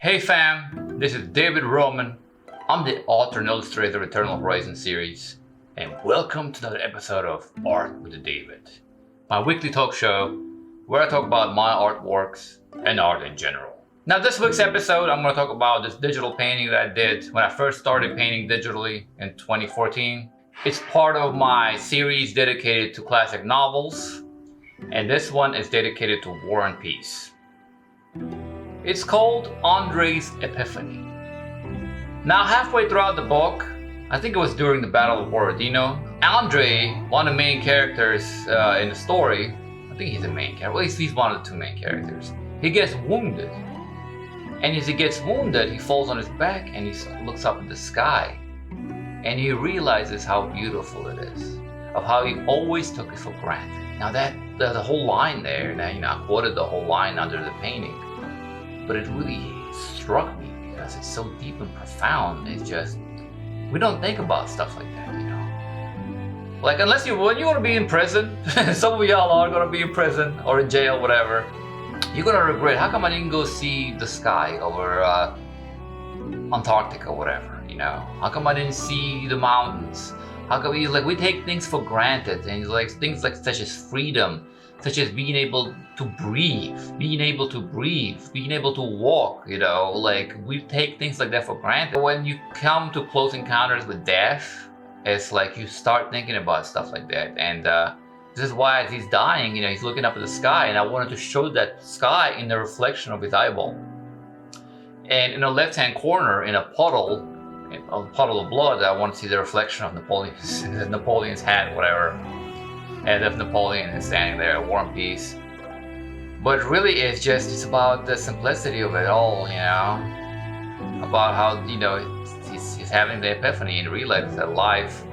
Hey fam, this is David Roman. I'm the author and illustrator of Eternal Horizon series, and welcome to another episode of Art with David, my weekly talk show where I talk about my artworks and art in general. Now this week's episode, I'm going to talk about this digital painting that I did when I first started painting digitally in 2014. It's part of my series dedicated to classic novels, and this one is dedicated to War and Peace. It's called Andre's Epiphany. Now halfway throughout the book, I think it was during the Battle of Borodino, Andre, one of the main characters in the story, I think he's the main character, well he's one of the two main characters, he gets wounded. And as he gets wounded, he falls on his back and he looks up at the sky. And he realizes how beautiful it is, of how he always took it for granted. Now that, the whole line there, now, I quoted the whole line under the painting, but it really struck me because it's so deep and profound. It's just, we don't think about stuff like that, you know? Like, unless when you want to be in prison, some of y'all are going to be in prison or in jail, whatever, you're going to regret, how come I didn't go see the sky over Antarctica or whatever, you know? How come I didn't see the mountains? How come we take things for granted, and like things like such as freedom, such as being able to breathe, being able to walk, you know, like we take things like that for granted. When you come to close encounters with death, it's like you start thinking about stuff like that. And this is why as he's dying, you know, he's looking up at the sky, and I wanted to show that sky in the reflection of his eyeball. And in the left-hand corner, in a puddle of blood, I want to see the reflection of Napoleon's hat, whatever. And if Napoleon is standing there, War and Peace. But really, it's about the simplicity of it all, you know? About how, you know, he's having the epiphany and realizes that life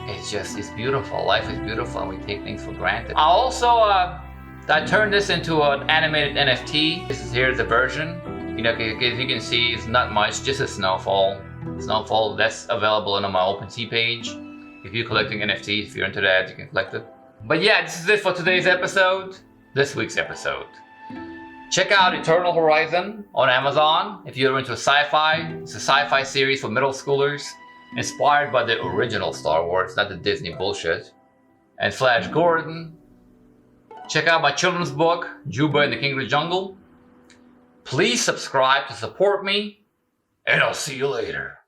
it's beautiful. Life is beautiful, and we take things for granted. I also, I turned this into an animated NFT. Here's the version. You know, as you can see, it's not much, just a snowfall. Snowfall, that's available on my OpenSea page. If you're collecting NFTs, if you're into that, you can collect it. But yeah, this is it for today's episode, this week's episode. Check out Eternal Horizon on Amazon if you're into sci-fi. It's a sci-fi series for middle schoolers, inspired by the original Star Wars, not the Disney bullshit. And Flash Gordon. Check out my children's book, Juba and the King of the Jungle. Please subscribe to support me, and I'll see you later.